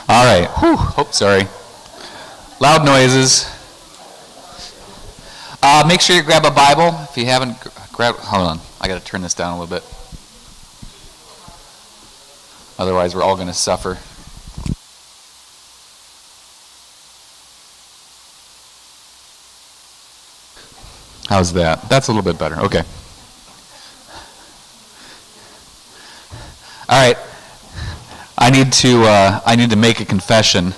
All right. Whew. Oh, sorry. Loud noises. Make sure you grab a Bible. If you haven't hold on. I got to turn this down a little bit. Otherwise, we're all going to suffer. How's that? That's a little bit better. Okay. All right. I need to make a confession.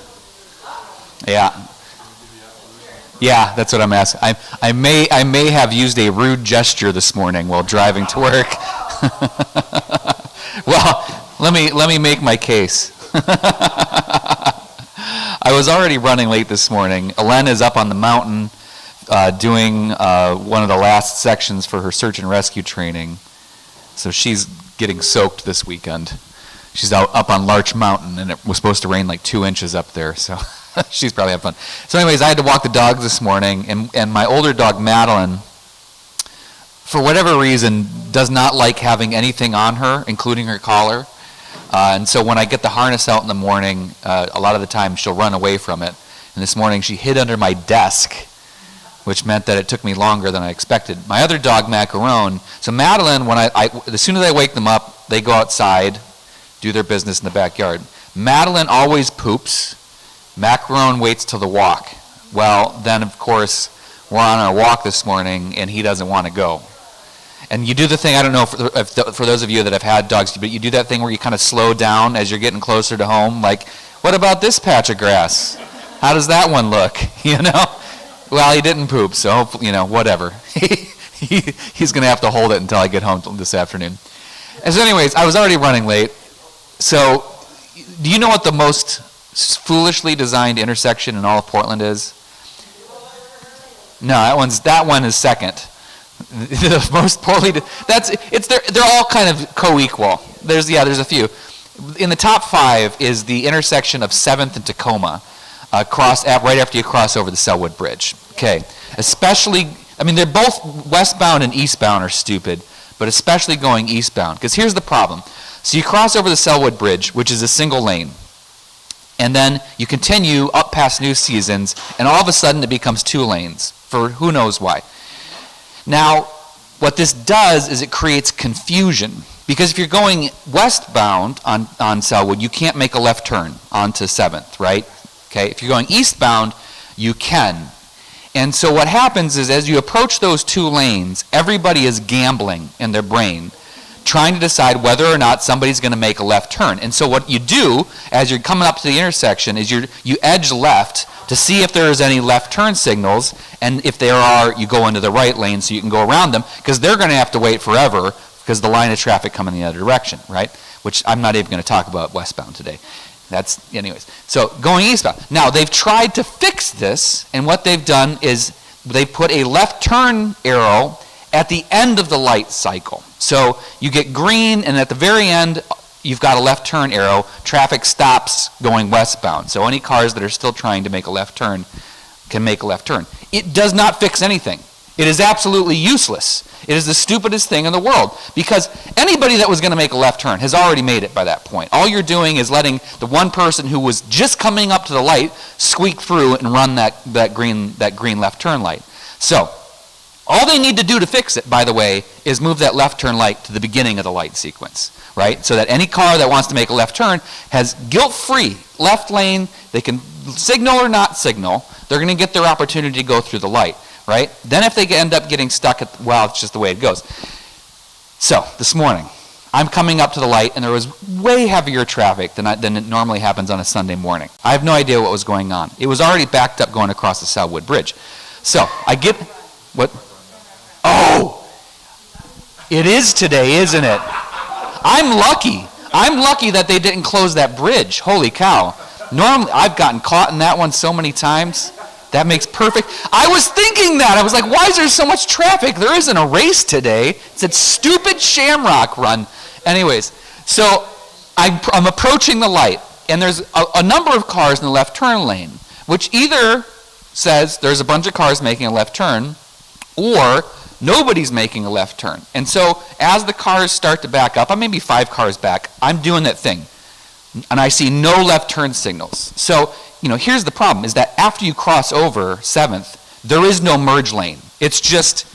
Yeah, that's what I'm asking. I may have used a rude gesture this morning while driving to work. Well, let me make my case. I was already running late this morning. Elen is up on the mountain doing one of the last sections for her search and rescue training. So she's getting soaked this weekend. She's up on Larch Mountain, and it was supposed to rain like 2 inches up there, so she's probably having fun. So anyways, I had to walk the dogs this morning, and my older dog, Madeline, for whatever reason, does not like having anything on her, including her collar. And so when I get the harness out in the morning, a lot of the time she'll run away from it. And this morning she hid under my desk, which meant that it took me longer than I expected. My other dog, Macaron, so Madeline, when as soon as I wake them up, they go outside, do their business in the backyard. Madeline always poops. Macaron waits till the walk. Well, then of course, we're on our walk this morning, and he doesn't want to go. And you do the thing, I don't know for those of you that have had dogs, but you do that thing where you kind of slow down as you're getting closer to home. Like, what about this patch of grass? How does that one look? You know? Well, he didn't poop, so, whatever. He's going to have to hold it until I get home this afternoon. And so anyways, I was already running late. So, do you know what the most foolishly designed intersection in all of Portland is? No, that one is second. The most poorly they're all kind of co-equal. There's a few. In the top 5 is the intersection of 7th and Tacoma, right after you cross over the Selwood Bridge. Okay, especially, they're both westbound and eastbound are stupid, but especially going eastbound, because here's the problem. So you cross over the Selwood Bridge, which is a single lane, and then you continue up past New Seasons, and all of a sudden it becomes 2 lanes, for who knows why. Now, what this does is it creates confusion, because if you're going westbound on Selwood, you can't make a left turn onto 7th, right? Okay, if you're going eastbound, you can. And so what happens is as you approach those 2 lanes, everybody is gambling in their brain, trying to decide whether or not somebody's going to make a left turn. And so what you do as you're coming up to the intersection is you edge left to see if there's any left turn signals, and if there are, you go into the right lane so you can go around them, because they're going to have to wait forever because the line of traffic coming in the other direction, right? Which I'm not even going to talk about westbound today. Anyways. So going eastbound. Now, they've tried to fix this, and what they've done is they put a left turn arrow at the end of the light cycle. So you get green, and at the very end, you've got a left turn arrow. Traffic stops going westbound. So any cars that are still trying to make a left turn can make a left turn. It does not fix anything. It is absolutely useless. It is the stupidest thing in the world, because anybody that was going to make a left turn has already made it by that point. All you're doing is letting the one person who was just coming up to the light squeak through and run that green left turn light. So all they need to do to fix it, by the way, is move that left turn light to the beginning of the light sequence, right? So that any car that wants to make a left turn has guilt-free left lane. They can signal or not signal. They're going to get their opportunity to go through the light, right? Then if they end up getting stuck it's just the way it goes. So this morning, I'm coming up to the light, and there was way heavier traffic than it normally happens on a Sunday morning. I have no idea what was going on. It was already backed up going across the Selwood Bridge. So I get, what? Oh, it is today, isn't it? I'm lucky that they didn't close that bridge. Holy cow. Normally, I've gotten caught in that one so many times. That makes perfect. I was thinking that. I was like, why is there so much traffic? There isn't a race today. It's that stupid Shamrock run. Anyways, so I'm approaching the light, and there's a number of cars in the left turn lane, which either says there's a bunch of cars making a left turn, or nobody's making a left turn. And so as the cars start to back up, I'm maybe 5 cars back, I'm doing that thing. and I see no left turn signals. So, here's the problem, is that after you cross over 7th, there is no merge lane. It's just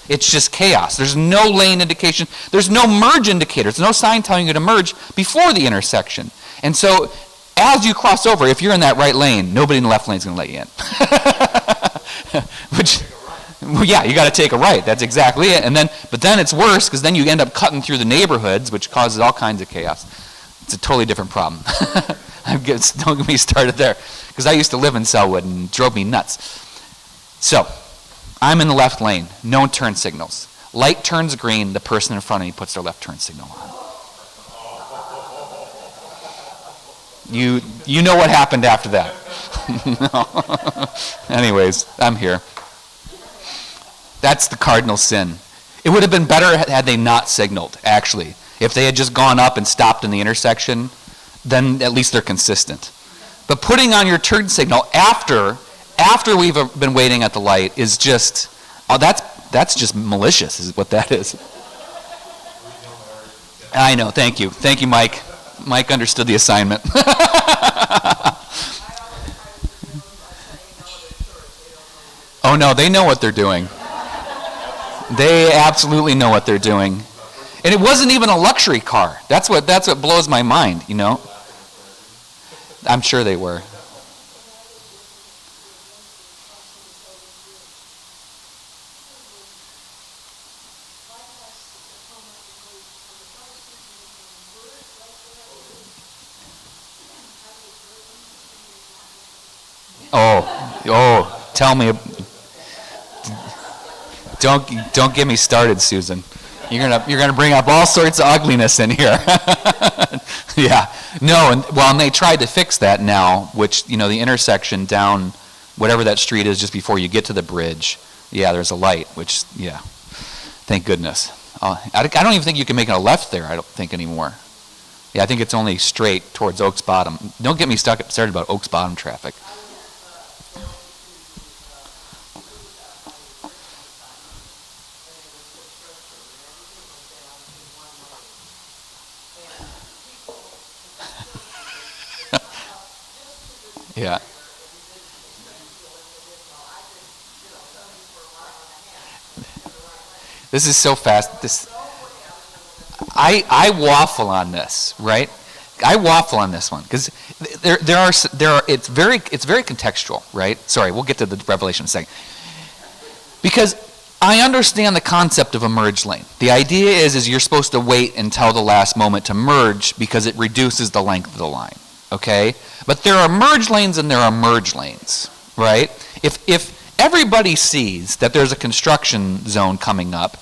chaos. There's no lane indication. There's no merge indicator. There's no sign telling you to merge before the intersection. And so, as you cross over, if you're in that right lane, nobody in the left lane is going to let you in. Well, yeah, you got to take a right. That's exactly it. But then it's worse, because then you end up cutting through the neighborhoods, which causes all kinds of chaos. It's a totally different problem. Don't get me started there, because I used to live in Selwood and it drove me nuts. So, I'm in the left lane, no turn signals. Light turns green, the person in front of me puts their left turn signal on. You know what happened after that. Anyways, I'm here. That's the cardinal sin. It would have been better had they not signaled, actually. If they had just gone up and stopped in the intersection, then at least they're consistent. But putting on your turn signal after we've been waiting at the light is just, that's just malicious, is what that is. I know, thank you. Thank you, Mike. Mike understood the assignment. Oh no, they know what they're doing. They absolutely know what they're doing. And it wasn't even a luxury car. That's what blows my mind, I'm sure they were. Oh, tell me. Don't get me started, Susan. You're gonna bring up all sorts of ugliness in here. Yeah. No, and they tried to fix that now, which, the intersection down whatever that street is just before you get to the bridge. Yeah, there's a light, which, yeah. Thank goodness. I don't even think you can make a left there, I don't think, anymore. Yeah, I think it's only straight towards Oaks Bottom. Don't get me started about Oaks Bottom traffic. Yeah. This is so fast. I waffle on this, right? I waffle on this one because there are it's very contextual, right? Sorry, we'll get to the Revelation in a second. Because I understand the concept of a merge lane. The idea is you're supposed to wait until the last moment to merge because it reduces the length of the line. Okay? But there are merge lanes and there are merge lanes, right? If everybody sees that there's a construction zone coming up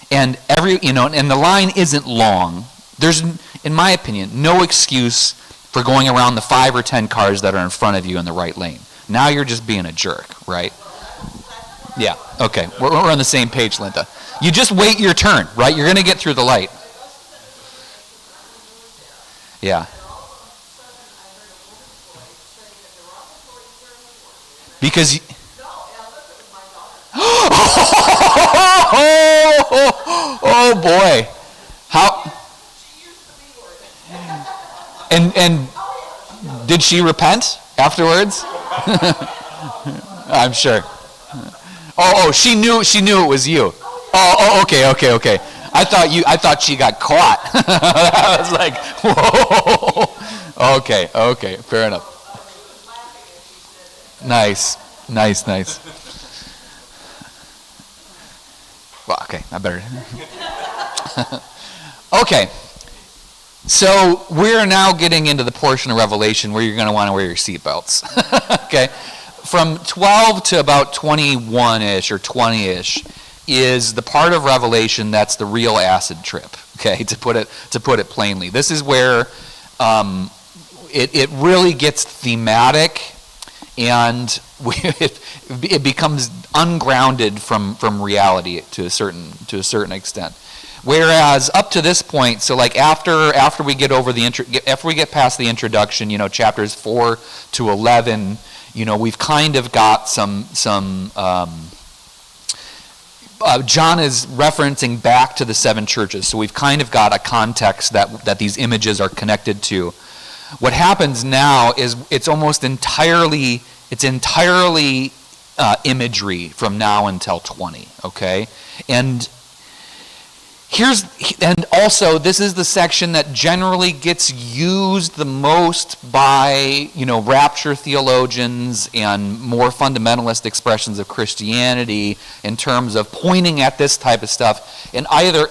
and and the line isn't long, there's, in my opinion, no excuse for going around the 5 or 10 cars that are in front of you in the right lane. Now you're just being a jerk, right? Yeah, okay. We're on the same page, Linda. You just wait your turn, right? You're going to get through the light. Yeah. Because oh boy. How and did she repent afterwards? I'm sure. Oh, she knew it was you. Oh, okay. I thought she got caught. I was like, whoa. Okay, fair enough. Nice. Well, okay, I better. Okay, so we're now getting into the portion of Revelation where you're going to want to wear your seatbelts. Okay, from 12 to about 21-ish or 20-ish is the part of Revelation that's the real acid trip. Okay, to put it plainly, this is where it really gets thematic. And it becomes ungrounded from reality to a certain extent. Whereas up to this point, so like after we get over after we get past the introduction, chapters 4 to 11, we've kind of got some John is referencing back to the 7 churches, so we've kind of got a context that these images are connected to. What happens now is it's entirely imagery from now until 20, okay? And also this is the section that generally gets used the most by, rapture theologians and more fundamentalist expressions of Christianity in terms of pointing at this type of stuff and either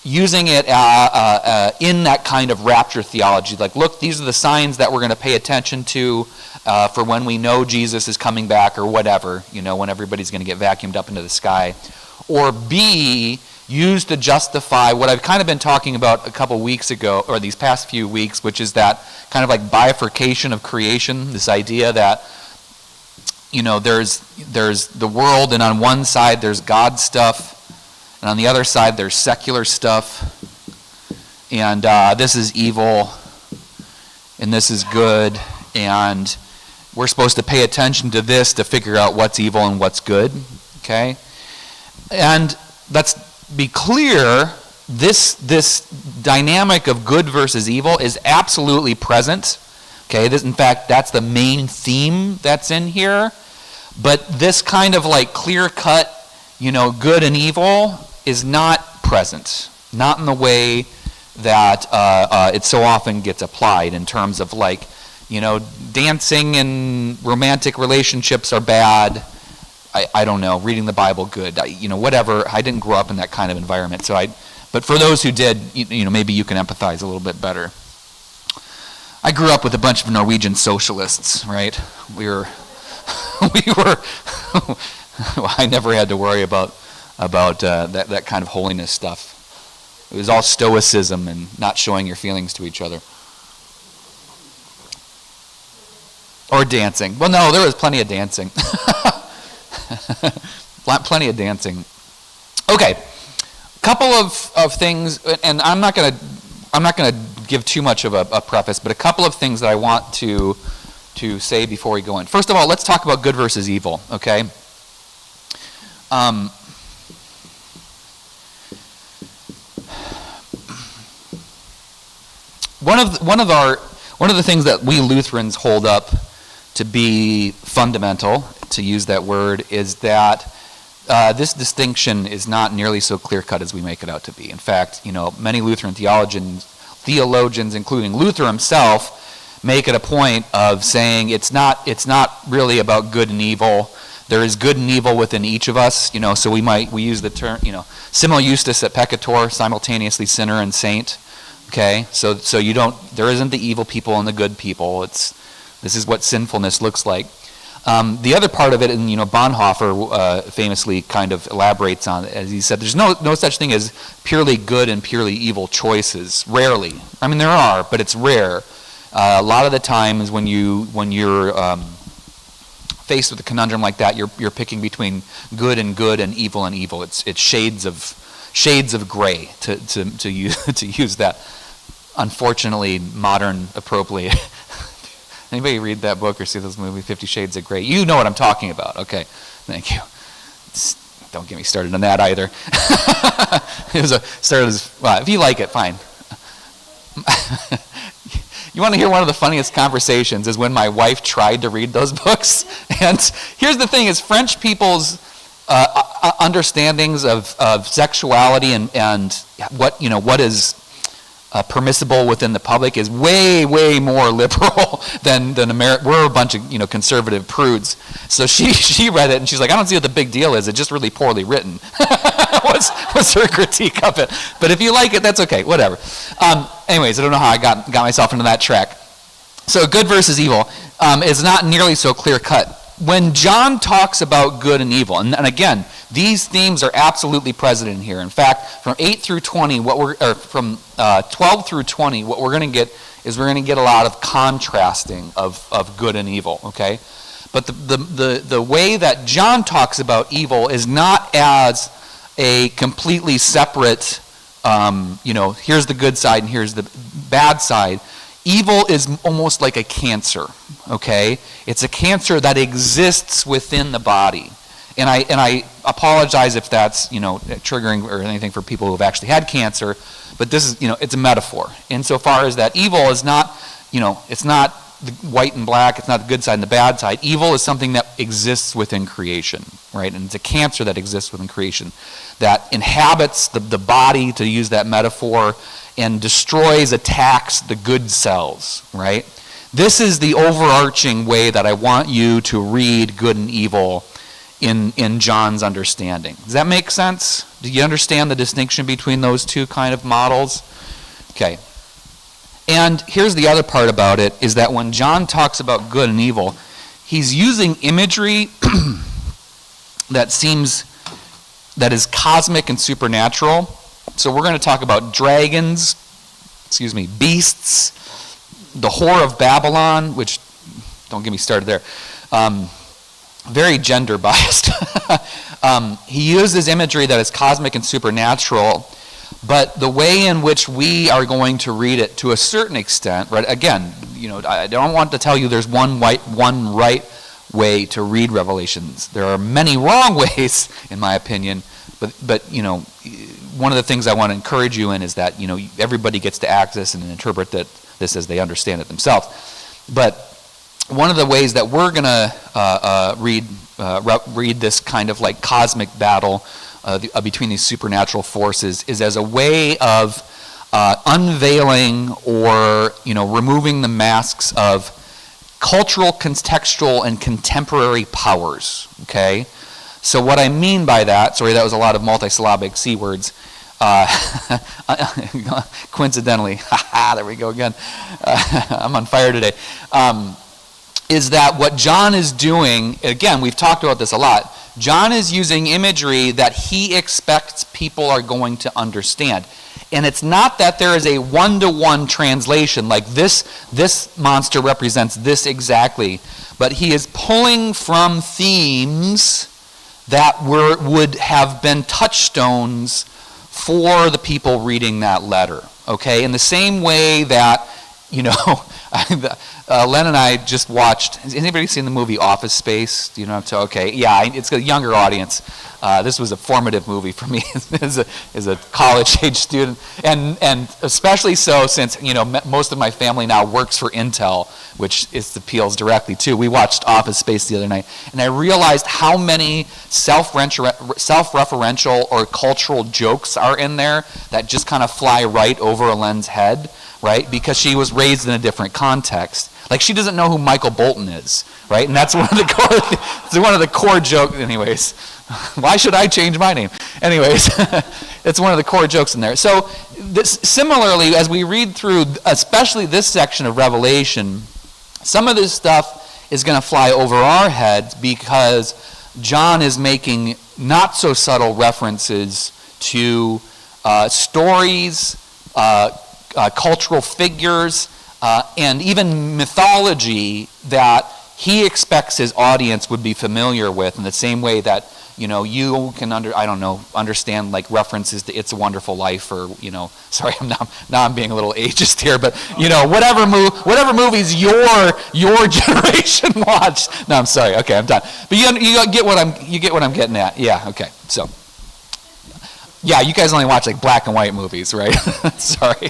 using it in that kind of rapture theology, like, look, these are the signs that we're going to pay attention to for when we know Jesus is coming back or whatever, when everybody's going to get vacuumed up into the sky. Or B, used to justify what I've kind of been talking about a couple weeks ago, or these past few weeks, which is that kind of like bifurcation of creation, this idea that, there's the world, and on one side there's God stuff, and on the other side there's secular stuff, and this is evil, and this is good, and we're supposed to pay attention to this to figure out what's evil and what's good, okay? And let's be clear, this dynamic of good versus evil is absolutely present, okay? In fact, that's the main theme that's in here, but this kind of like clear-cut, good and evil is not present, not in the way that it so often gets applied in terms of like, dancing and romantic relationships are bad. I don't know, reading the Bible good, whatever. I didn't grow up in that kind of environment, but for those who did, maybe you can empathize a little bit better. I grew up with a bunch of Norwegian socialists, right? I never had to worry about that kind of holiness stuff. It was all stoicism and not showing your feelings to each other. Or dancing. Well, no, there was plenty of dancing. Plenty of dancing. Okay, a couple of things, and I'm not gonna give too much of a preface, but a couple of things that I want to say before we go in. First of all, let's talk about good versus evil. Okay. One of the things that we Lutherans hold up to be fundamental, to use that word, is that this distinction is not nearly so clear-cut as we make it out to be. In fact, many Lutheran theologians, including Luther himself, make it a point of saying it's not really about good and evil. There is good and evil within each of us, so we use the term, simul justus et peccator, simultaneously sinner and saint. Okay, so there isn't the evil people and the good people. This is what sinfulness looks like. The other part of it, and Bonhoeffer famously kind of elaborates on it, as he said, there's no such thing as purely good and purely evil choices. Rarely. I mean, there are, but it's rare. A lot of the times when you're faced with a conundrum like that, you're picking between good and evil and evil. It's shades of gray to use that unfortunately modern appropriate. Anybody read that book or see those movies, 50 Shades of Grey? You know what I'm talking about. Okay, thank you. Don't get me started on that either. If you like it, fine. You want to hear one of the funniest conversations is when my wife tried to read those books. And here's the thing: is French people's understandings of sexuality and what is permissible within the public is way more liberal than America. We're a bunch of conservative prudes. So she read it and she's like, I don't see what the big deal is. It's just really poorly written. was her critique of it. But if you like it, that's okay. Whatever. Anyways, I don't know how I got myself into that track. So good versus evil is not nearly so clear cut. When John talks about good and evil, and again, these themes are absolutely present in here. In fact, from 8 through 20, from 12 through 20, what we're going to get is we're going to get a lot of contrasting of good and evil. Okay, but the way that John talks about evil is not as a completely separate, here's the good side and here's the bad side. Evil is almost like a cancer, okay? It's a cancer that exists within the body. And I apologize if that's, triggering or anything for people who have actually had cancer, but this is, it's a metaphor. Insofar as that evil is not, it's not the white and black, it's not the good side and the bad side. Evil is something that exists within creation, right? And it's a cancer that exists within creation that inhabits the body, to use that metaphor, and destroys, attacks the good cells, right? This is the overarching way that I want you to read good and evil in John's understanding. Does that make sense? Do you understand the distinction between those two kind of models? Okay. And here's the other part about it, is that when John talks about good and evil, he's using imagery that is cosmic and supernatural. So we're going to talk about dragons, beasts, the whore of Babylon, which, don't get me started there, very gender biased. He uses imagery that is cosmic and supernatural, but the way in which we are going to read it, to a certain extent, right? Again, I don't want to tell you there's one right way to read Revelations. There are many wrong ways, in my opinion, but one of the things I want to encourage you in is that everybody gets to access and interpret this as they understand it themselves. But one of the ways that we're going to read this kind of like cosmic battle between these supernatural forces is as a way of unveiling or removing the masks of cultural, contextual, and contemporary powers. Okay, so what I mean by that, sorry, that was a lot of multisyllabic C words. Coincidentally, there we go again. I'm on fire today. Is that what John is doing? Again, we've talked about this a lot. John is using imagery that he expects people are going to understand. And it's not that there is a one-to-one translation, like this monster represents this exactly, but he is pulling from themes that would have been touchstones for the people reading that letter. Okay? In the same way that, Len and I just watched. Has anybody seen the movie Office Space? Do you know? Okay, yeah, it's a younger audience. This was a formative movie for me as a college-age student, and especially so since most of my family now works for Intel, which it appeals directly to. We watched Office Space the other night, and I realized how many self-referential or cultural jokes are in there that just kind of fly right over Len's head. Right? Because she was raised in a different context. Like, she doesn't know who Michael Bolton is, right? And that's one of the core jokes. Anyways, why should I change my name? Anyways, it's one of the core jokes in there. So similarly, as we read through, especially this section of Revelation, some of this stuff is going to fly over our heads because John is making not so subtle references to stories, cultural figures, and even mythology that he expects his audience would be familiar with in the same way that you can understand like references to It's a Wonderful Life, or sorry, I'm being a little ageist here, but whatever movies your generation watched. No, I'm sorry. Okay, I'm done. But you get what I'm getting at. Yeah. Okay. So. Yeah, you guys only watch like black and white movies, right? Sorry.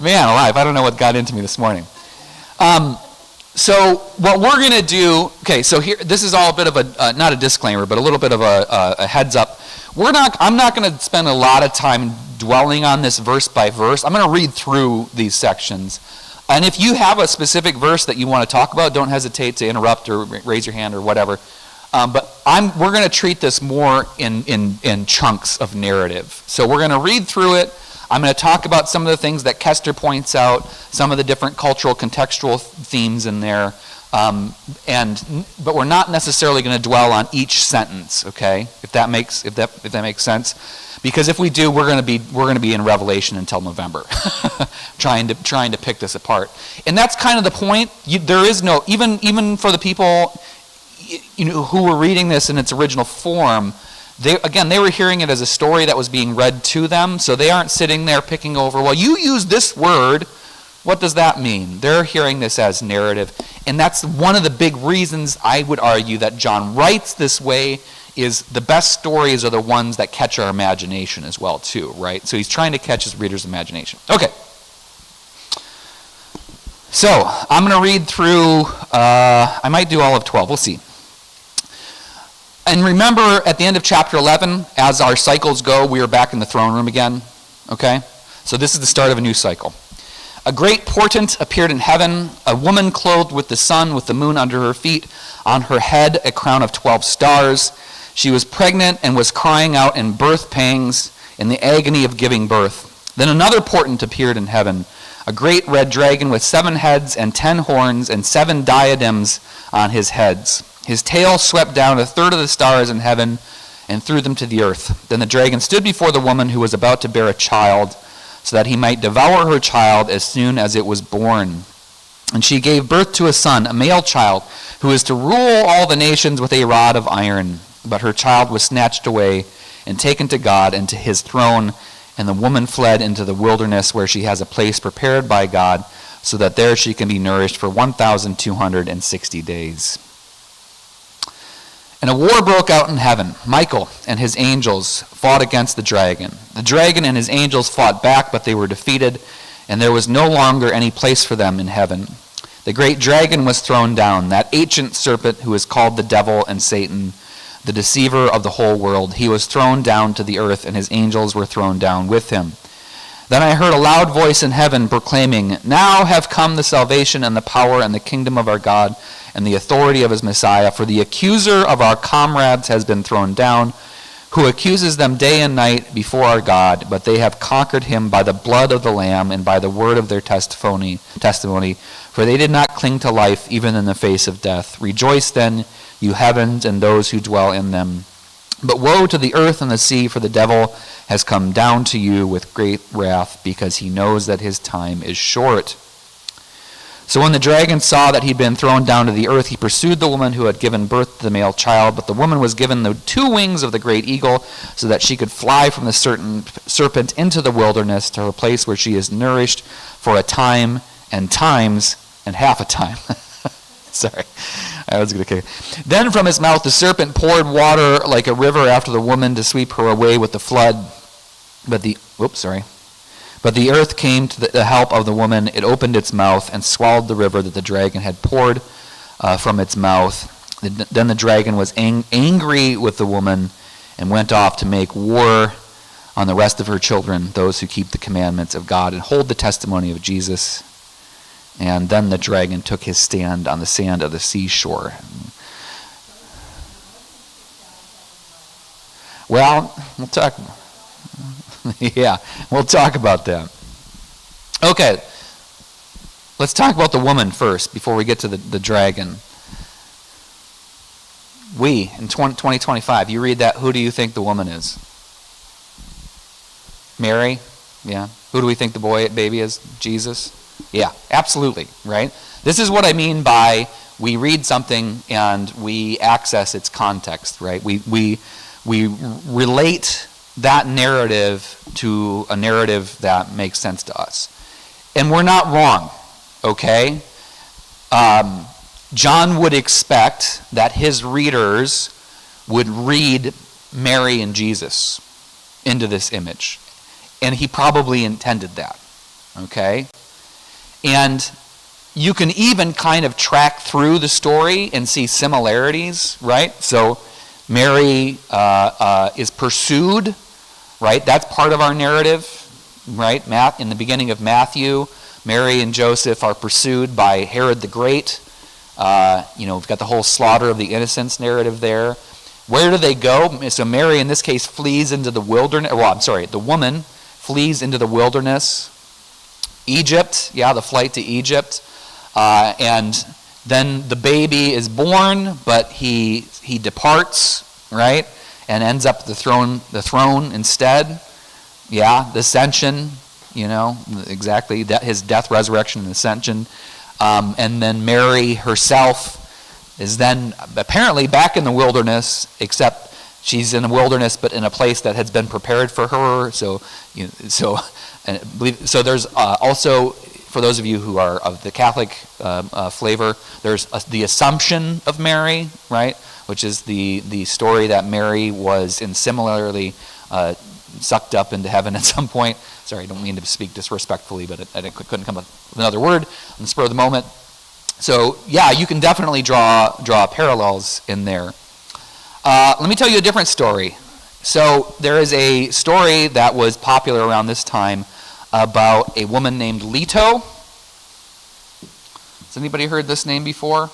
Man alive, I don't know what got into me this morning. So what we're going to do, okay, so here, this is all a bit of a, not a disclaimer, but a little bit of a heads up. I'm not going to spend a lot of time dwelling on this verse by verse. I'm going to read through these sections. And if you have a specific verse that you want to talk about, don't hesitate to interrupt or raise your hand or whatever. But we're going to treat this more in chunks of narrative. So we're going to read through it. I'm going to talk about some of the things that Kester points out, some of the different cultural, contextual themes in there, but we're not necessarily going to dwell on each sentence. Okay, if that makes sense, because if we do, we're going to be in Revelation until November, trying to pick this apart, and that's kind of the point. There is no even for the people who were reading this in its original form. They were hearing it as a story that was being read to them, so they aren't sitting there picking over, well, you use this word, What does that mean? They're hearing this as narrative. And that's one of the big reasons I would argue that John writes this way, is the best stories are the ones that catch our imagination as well too, right? So he's trying to catch his reader's imagination. Okay. So I'm going to read through, I might do all of 12, we'll see. And remember, at the end of chapter 11, as our cycles go, we are back in the throne room again, okay? So this is the start of a new cycle. A great portent appeared in heaven, a woman clothed with the sun, with the moon under her feet, on her head a crown of 12 stars. She was pregnant and was crying out in birth pangs, in the agony of giving birth. Then another portent appeared in heaven, a great red dragon with 7 heads and 10 horns and 7 diadems on his heads. His tail swept down a third of the stars in heaven and threw them to the earth. Then the dragon stood before the woman who was about to bear a child, so that he might devour her child as soon as it was born. And she gave birth to a son, a male child, who is to rule all the nations with a rod of iron. But her child was snatched away and taken to God and to his throne, and the woman fled into the wilderness, where she has a place prepared by God, so that there she can be nourished for 1,260 days. And a war broke out in heaven. Michael and his angels fought against the dragon. The dragon and his angels fought back, but they were defeated, and there was no longer any place for them in heaven. The great dragon was thrown down, that ancient serpent who is called the devil and Satan, the deceiver of the whole world. He was thrown down to the earth, and his angels were thrown down with him. Then I heard a loud voice in heaven proclaiming, "Now have come the salvation and the power and the kingdom of our God and the authority of his Messiah, for the accuser of our comrades has been thrown down, who accuses them day and night before our God, but they have conquered him by the blood of the Lamb and by the word of their testimony, for they did not cling to life even in the face of death. Rejoice then, you heavens, and those who dwell in them. But woe to the earth and the sea, for the devil has come down to you with great wrath, because he knows that his time is short." So when the dragon saw that he'd been thrown down to the earth, he pursued the woman who had given birth to the male child. But the woman was given the 2 wings of the great eagle, so that she could fly from the serpent into the wilderness, to her place where she is nourished for a time and times and half a time. Sorry, I was going to kick. Then from his mouth the serpent poured water like a river after the woman, to sweep her away with the flood. But the earth came to the help of the woman. It opened its mouth and swallowed the river that the dragon had poured from its mouth. Then the dragon was angry with the woman and went off to make war on the rest of her children, those who keep the commandments of God and hold the testimony of Jesus. And then the dragon took his stand on the sand of the seashore. Well, we'll talk. Yeah, we'll talk about that. Okay, let's talk about the woman first before we get to the dragon. We, in 2025, you read that, who do you think the woman is? Mary? Yeah. Who do we think the baby is? Jesus? Yeah, absolutely, right? This is what I mean by we read something and we access its context, right? We relate that narrative to a narrative that makes sense to us. And we're not wrong, okay? John would expect that his readers would read Mary and Jesus into this image. And he probably intended that, okay? And you can even kind of track through the story and see similarities, right? So Mary is pursued, right? That's part of our narrative, right? In the beginning of Matthew, Mary and Joseph are pursued by Herod the Great. We've got the whole slaughter of the innocents narrative there. Where do they go? So Mary, in this case, flees into the wilderness. The woman flees into the wilderness. Egypt, the flight to Egypt. And then the baby is born, but he departs, right? And ends up the throne instead. The ascension, exactly, his death, resurrection, and ascension. And then Mary herself is then apparently back in the wilderness, except she's in the wilderness, but in a place that has been prepared for her. So there's also for those of you who are of the Catholic flavor, there's the Assumption of Mary, right? Which is the story that Mary was similarly sucked up into heaven at some point. Sorry, I don't mean to speak disrespectfully, but I couldn't come up with another word on the spur of the moment. So yeah, you can definitely draw parallels in there. Let me tell you a different story. So there is a story that was popular around this time about a woman named Leto. Has anybody heard this name before?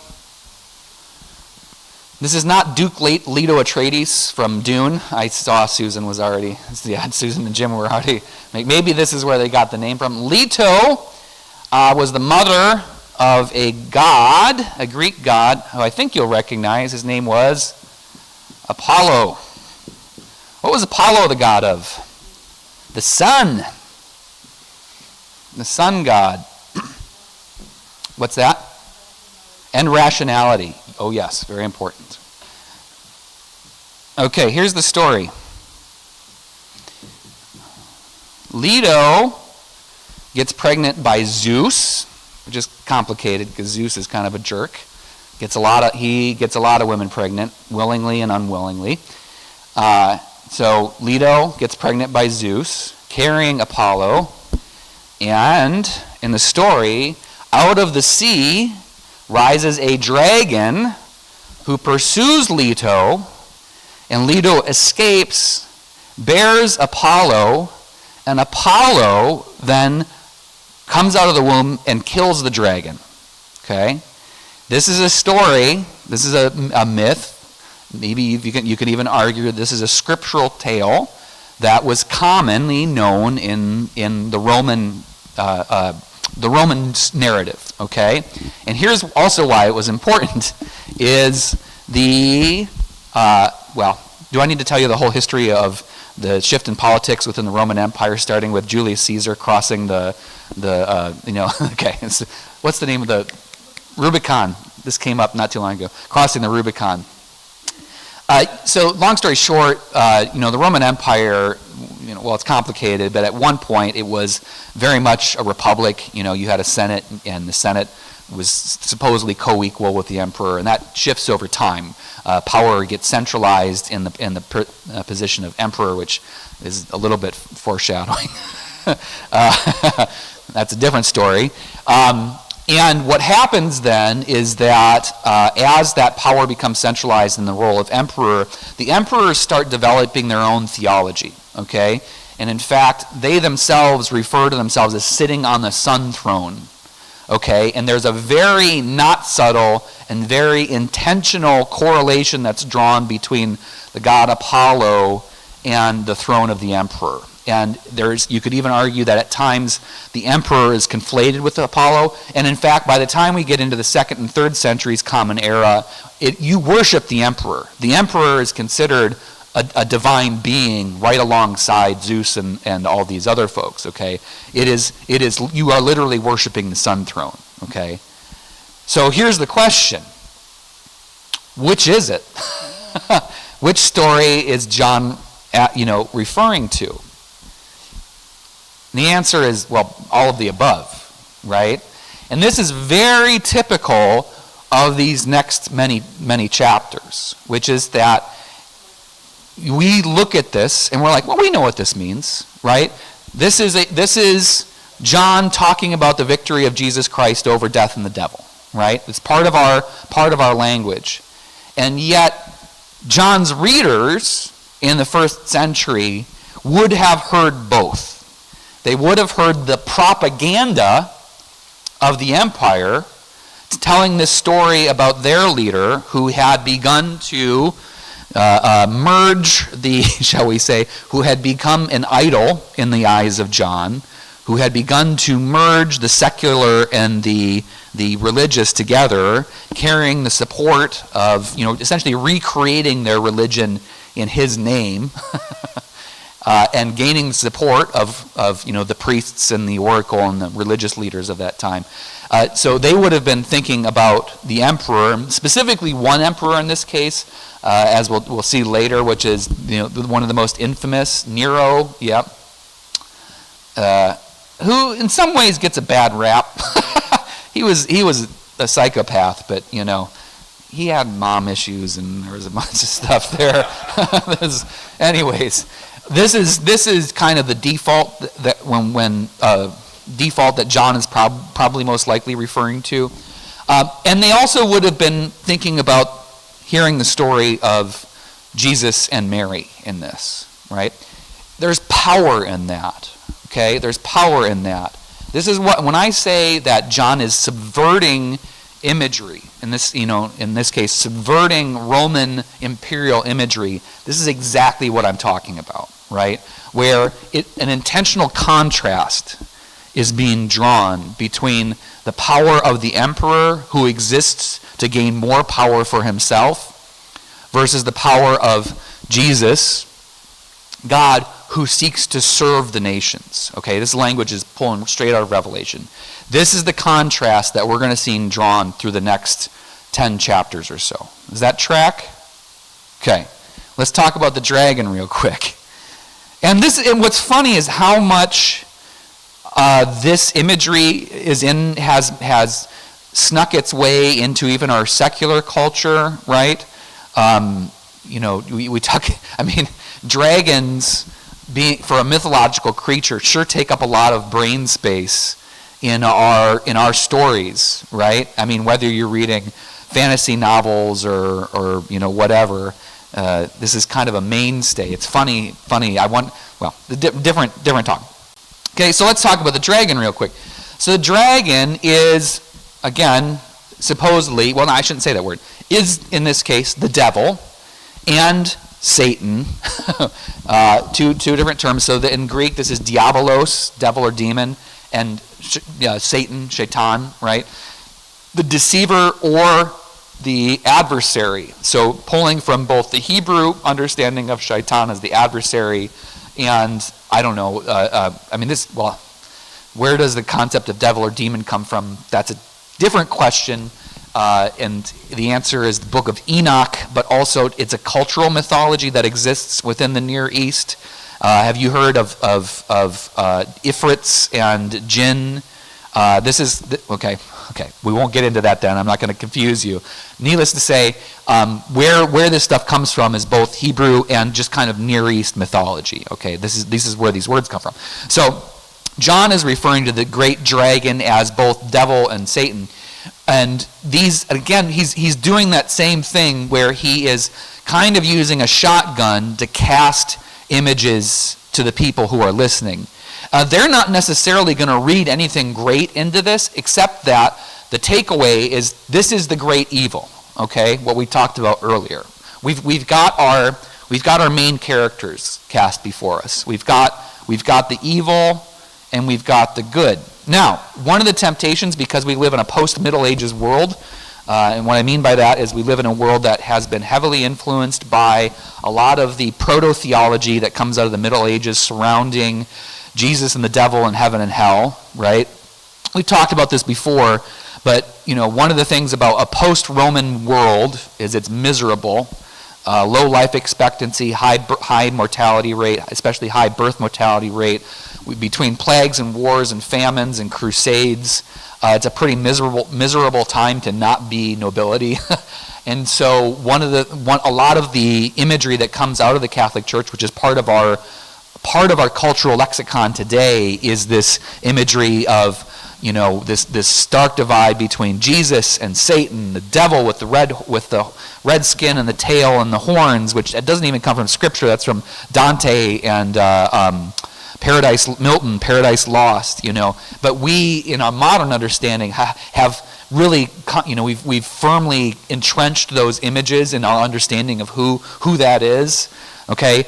This is not Duke Leto Atreides from Dune. I saw Susan was already, Susan and Jim were already, maybe this is where they got the name from. Leto was the mother of a god, a Greek god, who I think you'll recognize. His name was Apollo. What was Apollo the god of? The sun. The sun god. What's that? And rationality. Oh yes, very important. Okay, here's the story. Leto gets pregnant by Zeus, which is complicated because Zeus is kind of a jerk. He gets a lot of women pregnant, willingly and unwillingly. So Leto gets pregnant by Zeus, carrying Apollo, and in the story, out of the sea rises a dragon who pursues Leto, and Leto escapes, bears Apollo, and Apollo then comes out of the womb and kills the dragon. Okay? This is a story, this is a myth. Maybe you could even argue that this is a scriptural tale that was commonly known in the Roman narrative. Okay, and here's also why it was important: is do I need to tell you the whole history of the shift in politics within the Roman Empire, starting with Julius Caesar crossing okay, what's the name of the Rubicon? This came up not too long ago. Crossing the Rubicon. So long story short, the Roman Empire, it's complicated, but at one point it was very much a republic. You had a Senate, and the Senate was supposedly co-equal with the emperor, and that shifts over time. Power gets centralized in the position of emperor, which is a little bit foreshadowing. That's a different story. And what happens then is that as that power becomes centralized in the role of emperor, the emperors start developing their own theology, okay? And in fact, they themselves refer to themselves as sitting on the sun throne, okay? And there's a very not subtle and very intentional correlation that's drawn between the god Apollo and the throne of the emperor. And you could even argue that at times the emperor is conflated with Apollo. And in fact, by the time we get into the 2nd and 3rd centuries Common Era, you worship the emperor. The emperor is considered a divine being right alongside Zeus and all these other folks. Okay, you are literally worshiping the sun throne. Okay, so here's the question: which is it? Which story is John, referring to? And the answer is, all of the above, right? And this is very typical of these next many chapters, which is that we look at this and we're like, we know what this means, right? This is John talking about the victory of Jesus Christ over death and the devil, right? It's part of our language. And yet John's readers in the 1st century would have heard both. They would have heard the propaganda of the empire telling this story about their leader who had begun to merge who had become an idol in the eyes of John, who had begun to merge the secular and the religious together, carrying the support of, essentially recreating their religion in his name. And gaining support of the priests and the oracle and the religious leaders of that time. So they would have been thinking about the emperor, specifically one emperor in this case, as we'll see later, which is one of the most infamous, Nero. Yep. who in some ways gets a bad rap. He was a psychopath, but he had mom issues and there was a bunch of stuff there. Anyways, this is kind of the default that default that John is probably most likely referring to. And they also would have been thinking about hearing the story of Jesus and Mary in this, right? There's power in that, okay? There's power in that. This is when I say that John is subverting imagery, in this case, subverting Roman imperial imagery, this is exactly what I'm talking about, right? Where an intentional contrast is being drawn between the power of the emperor who exists to gain more power for himself versus the power of Jesus, God, who seeks to serve the nations. Okay, this language is pulling straight out of Revelation. This is the contrast that we're going to see drawn through the next 10 chapters or so. Does that track? Okay, let's talk about the dragon real quick. And what's funny is how much this imagery has snuck its way into even our secular culture, right? We talk. I mean, dragons, being for a mythological creature, sure take up a lot of brain space in our stories, right? I mean, whether you're reading fantasy novels or whatever, this is kind of a mainstay. It's funny. Different talk. Okay, so let's talk about the dragon real quick. So the dragon is, again, supposedly, well, no, I shouldn't say that word, is in this case the devil and Satan, two different terms. So in Greek, this is diabolos, devil or demon, and Satan, shaitan, right? The deceiver or the adversary. So pulling from both the Hebrew understanding of shaitan as the adversary and, I don't know, where does the concept of devil or demon come from? That's a different question. And the answer is the book of Enoch, but also it's a cultural mythology that exists within the Near East. Have you heard of Ifrits and Jinn? Okay. We won't get into that then. I'm not going to confuse you. Needless to say, where this stuff comes from is both Hebrew and just kind of Near East mythology. Okay, this is where these words come from. So John is referring to the great dragon as both devil and Satan. And these, again, he's doing that same thing where he is kind of using a shotgun to cast images to the people who are listening. They're not necessarily going to read anything great into this, except that the takeaway is this is the great evil. Okay, what we talked about earlier. We've got our main characters cast before us. We've got the evil and we've got the good. Now, one of the temptations, because we live in a post-Middle Ages world, and what I mean by that is we live in a world that has been heavily influenced by a lot of the proto-theology that comes out of the Middle Ages surrounding Jesus and the devil and heaven and hell, right? We've talked about this before, but one of the things about a post-Roman world is it's miserable, low life expectancy, high mortality rate, especially high birth mortality rate. Between plagues and wars and famines and crusades, it's a pretty miserable time to not be nobility. And so a lot of the imagery that comes out of the Catholic Church, which is part of our cultural lexicon today, is this imagery of this stark divide between Jesus and Satan, the devil with the red skin and the tail and the horns, which doesn't even come from Scripture. That's from Dante and Milton, Paradise Lost. But we, in our modern understanding, have really, we've firmly entrenched those images in our understanding of who that is. Okay.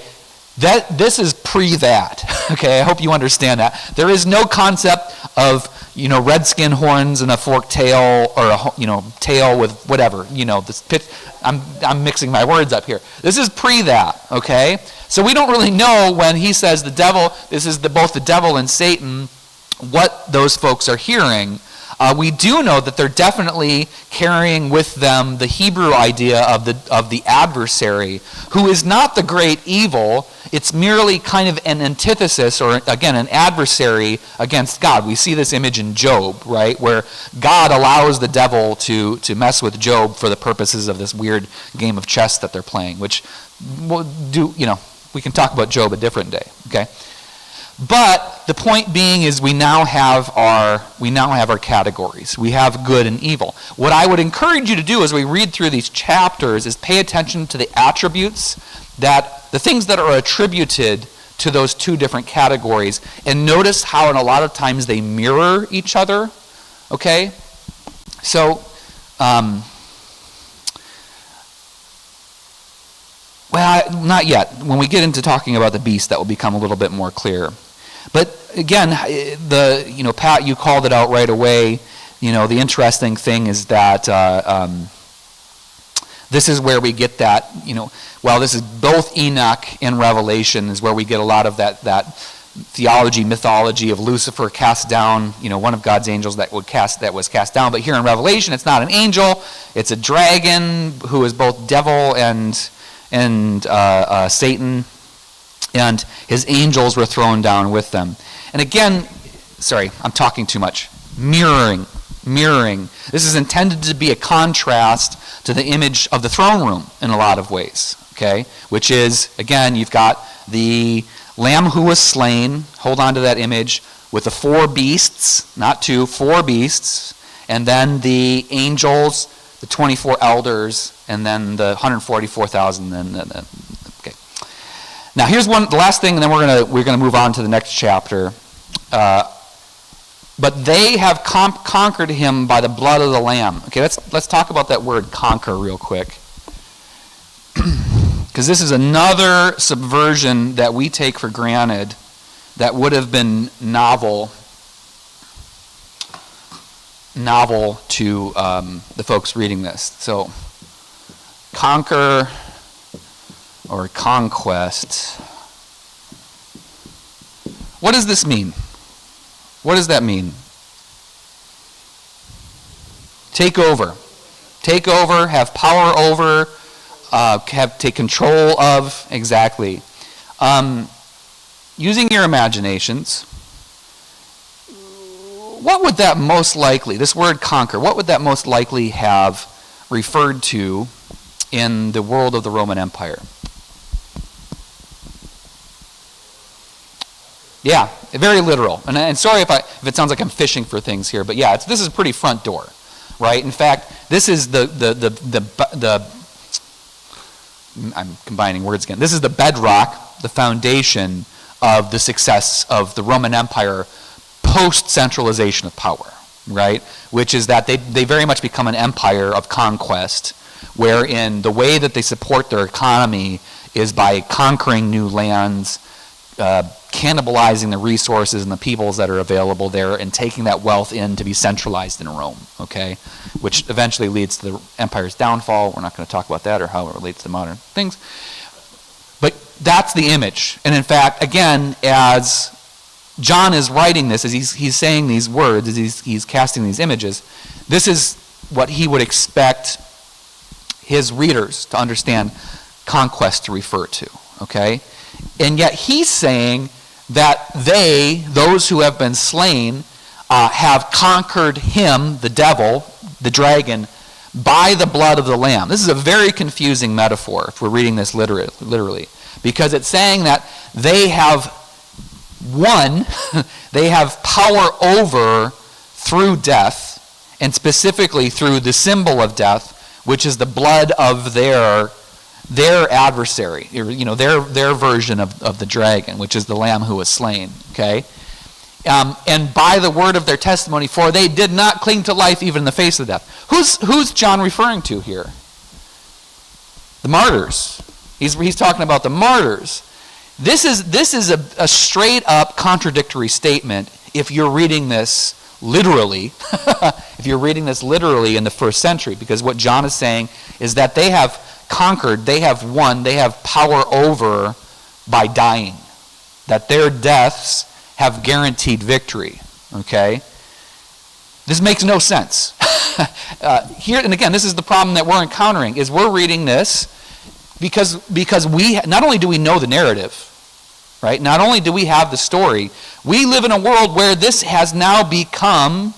This is pre-that, okay? I hope you understand that. There is no concept of, red skin horns and a forked tail, or a, tail with whatever, this pitch. I'm mixing my words up here. This is pre-that, okay? So we don't really know when he says the devil, this is both the devil and Satan, what those folks are hearing. We do know that they're definitely carrying with them the Hebrew idea of the adversary, who is not the great evil. It's merely kind of an antithesis, or again, an adversary against God. We see this image in Job, right, where God allows the devil to mess with Job for the purposes of this weird game of chess that they're playing, which we can talk about Job a different day, okay? But the point being is we now have our categories. We have good and evil. What I would encourage you to do as we read through these chapters is pay attention to the attributes, the things that are attributed to those two different categories, and notice how in a lot of times they mirror each other, okay? So, well, not yet. When we get into talking about the beast, that will become a little bit more clear. But again, Pat, you called it out right away. The interesting thing is that this is where we get that, while this is both Enoch and Revelation, is where we get a lot of that theology, mythology of Lucifer cast down, one of God's angels that was cast down. But here in Revelation, it's not an angel, it's a dragon who is both devil and Satan. And his angels were thrown down with them. And again, sorry, I'm talking too much. Mirroring. This is intended to be a contrast to the image of the throne room in a lot of ways, okay? Which is, again, you've got the Lamb who was slain, hold on to that image, with the 4 beasts, not 2, 4 beasts, and then the angels, the 24 elders, and then the 144,000, okay. Now here's the last thing, and then we're gonna move on to the next chapter. But they have conquered him by the blood of the Lamb. Okay, let's talk about that word conquer real quick, because this is another subversion that we take for granted that would have been novel to the folks reading this. So conquer or conquest. What does this mean? What does that mean? Take over. Take over, have power over, take control of, exactly. Using your imaginations, what would that most likely, this word conquer, what would that most likely have referred to in the world of the Roman Empire? Yeah, very literal. And sorry if it sounds like I'm fishing for things here, but yeah, this is a pretty front door, right? In fact, this is I'm combining words again. This is the bedrock, the foundation of the success of the Roman Empire post-centralization of power, right? Which is that they very much become an empire of conquest, wherein the way that they support their economy is by conquering new lands, cannibalizing the resources and the peoples that are available there, and taking that wealth in to be centralized in Rome, okay? Which eventually leads to the empire's downfall. We're not going to talk about that or how it relates to modern things. But that's the image. And in fact, again, as John is writing this, as he's saying these words, as he's casting these images, this is what he would expect his readers to understand conquest to refer to, okay? And yet he's saying that those who have been slain, have conquered him, the devil, the dragon, by the blood of the Lamb. This is a very confusing metaphor if we're reading this literally, because it's saying that they have won, they have power over through death, and specifically through the symbol of death, which is the blood of their adversary, their version of the dragon, which is the Lamb who was slain, okay? And by the word of their testimony, for they did not cling to life even in the face of death. Who's John referring to here? The martyrs. He's talking about the martyrs. This is a straight up contradictory statement if you're reading this literally. If you're reading this literally in the first century, because what John is saying is that they have conquered, they have won, they have power over by dying. That their deaths have guaranteed victory, okay? This makes no sense. Here, and again, this is the problem that we're encountering, is we're reading this because we, not only do we know the narrative, right? Not only do we have the story, we live in a world where this has now become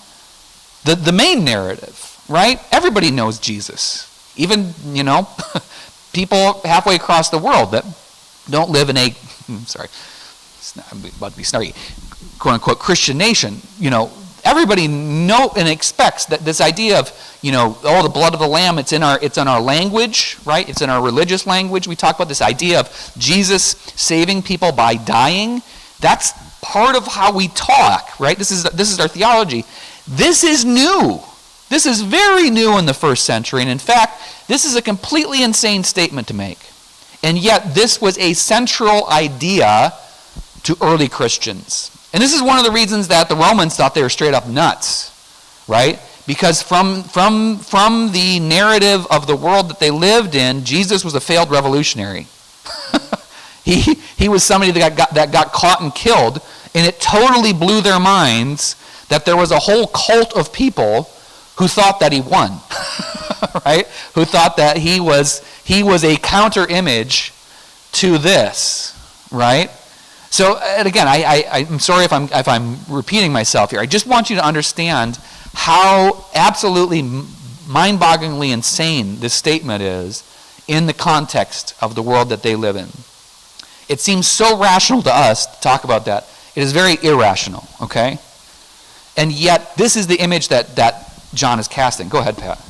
the main narrative, right? Everybody knows Jesus. Even, people halfway across the world that don't live in a, I'm about to be snarky, quote unquote Christian nation, everybody know and expects that this idea of, the blood of the Lamb, it's in our language, right? It's in our religious language. We talk about this idea of Jesus saving people by dying. That's part of how we talk, right? This is our theology. This is new. This is very new in the first century, and in fact, this is a completely insane statement to make. And yet, this was a central idea to early Christians. And this is one of the reasons that the Romans thought they were straight up nuts, right? Because from the narrative of the world that they lived in, Jesus was a failed revolutionary. He was somebody that got caught and killed, and it totally blew their minds that there was a whole cult of people who thought that he won, right? Who thought that he was a counter image to this, right? So, and again, I'm sorry if I'm repeating myself here. I just want you to understand how absolutely mind-bogglingly insane this statement is in the context of the world that they live in. It seems so rational to us to talk about that. It is very irrational, okay? And yet, this is the image that John is casting. Go ahead, Pat.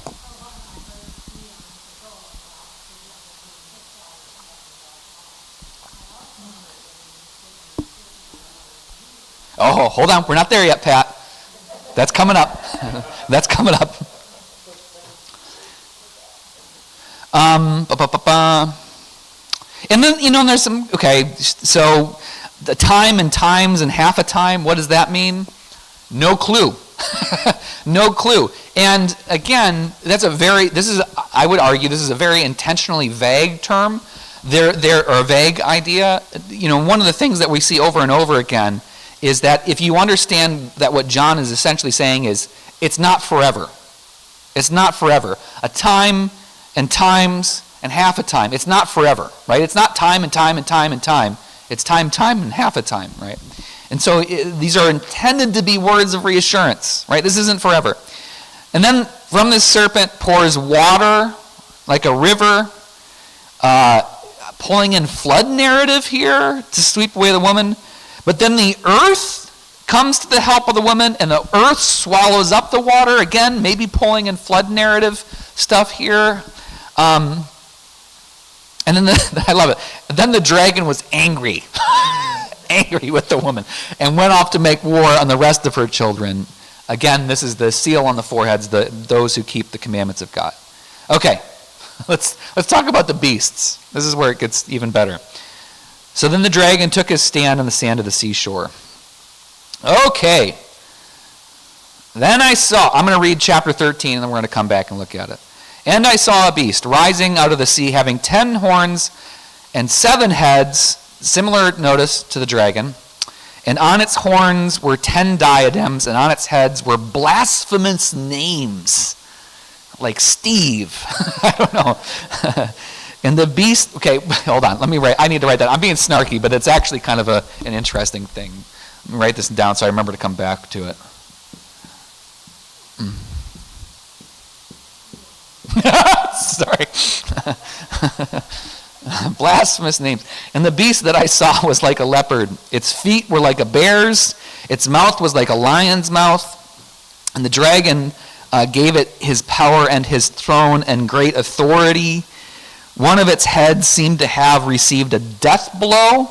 Oh, hold on. We're not there yet, Pat. That's coming up. That's coming up. And then, there's some, okay, so the time and times and half a time, what does that mean? No clue. No clue. And again, I would argue this is a very intentionally vague term. Or a vague idea. One of the things that we see over and over again is that if you understand that what John is essentially saying is, it's not forever. It's not forever. A time and times and half a time. It's not forever, right? It's not time and time and time and time. It's time and half a time, right? And so these are intended to be words of reassurance, right? This isn't forever. And then from this serpent pours water like a river, pulling in flood narrative here to sweep away the woman. But then the earth comes to the help of the woman, and the earth swallows up the water. Again, maybe pulling in flood narrative stuff here. And then I love it. Then the dragon was angry. Angry with the woman, and went off to make war on the rest of her children. Again, this is the seal on the foreheads, those who keep the commandments of God. Okay, let's talk about the beasts. This is where it gets even better. So then the dragon took his stand on the sand of the seashore. Okay. Then I saw, I'm going to read chapter 13, and then we're going to come back and look at it. And I saw a beast rising out of the sea, having 10 horns and 7 heads, similar, notice, to the dragon. And on its horns were 10 diadems, and on its heads were blasphemous names, like Steve. I don't know. And the beast, okay, hold on, I need to write that. I'm being snarky, but it's actually kind of an interesting thing. Let me write this down so I remember to come back to it. Sorry. Blasphemous names. And the beast that I saw was like a leopard. Its feet were like a bear's. Its mouth was like a lion's mouth. And the dragon gave it his power and his throne and great authority. One of its heads seemed to have received a death blow,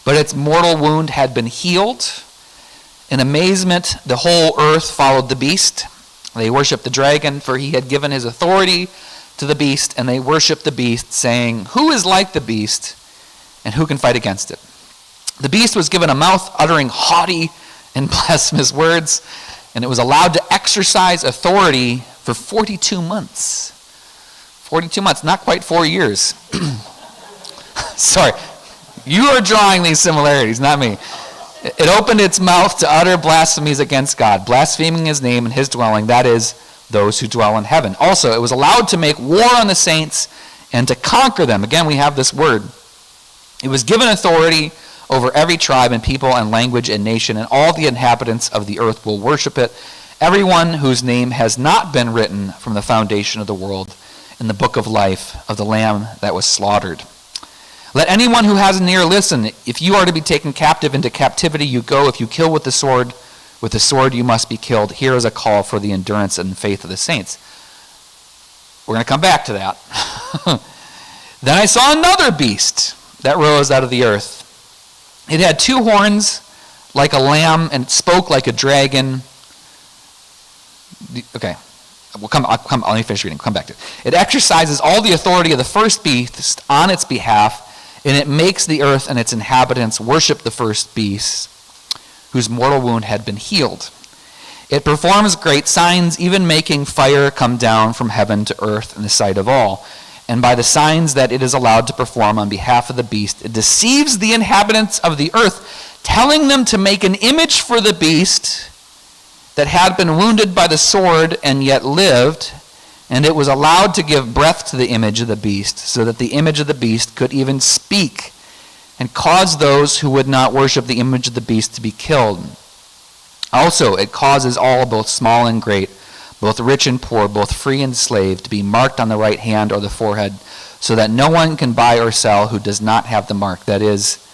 but its mortal wound had been healed. In amazement, the whole earth followed the beast. They worshipped the dragon, for he had given his authority to the beast, and they worshipped the beast, saying, "Who is like the beast, and who can fight against it?" The beast was given a mouth uttering haughty and blasphemous words, and it was allowed to exercise authority for 42 months. 42 months, not quite 4 years. Sorry, you are drawing these similarities, not me. It opened its mouth to utter blasphemies against God, blaspheming his name and his dwelling, that is, those who dwell in heaven. Also, it was allowed to make war on the saints and to conquer them. Again, we have this word. It was given authority over every tribe and people and language and nation, and all the inhabitants of the earth will worship it. Everyone whose name has not been written from the foundation of the world in the book of life of the Lamb that was slaughtered. Let anyone who has an ear listen. If you are to be taken captive, into captivity you go. If you kill with the sword you must be killed. Here is a call for the endurance and faith of the saints. We're going to come back to that. Then I saw another beast that rose out of the earth. It had two horns like a lamb and it spoke like a dragon. Okay. Let me finish reading. Come back to it. It exercises all the authority of the first beast on its behalf, and it makes the earth and its inhabitants worship the first beast, whose mortal wound had been healed. It performs great signs, even making fire come down from heaven to earth in the sight of all. And by the signs that it is allowed to perform on behalf of the beast, it deceives the inhabitants of the earth, telling them to make an image for the beast that had been wounded by the sword and yet lived, and it was allowed to give breath to the image of the beast, so that the image of the beast could even speak and cause those who would not worship the image of the beast to be killed. Also, it causes all, both small and great, both rich and poor, both free and slave, to be marked on the right hand or the forehead, so that no one can buy or sell who does not have the mark, that is,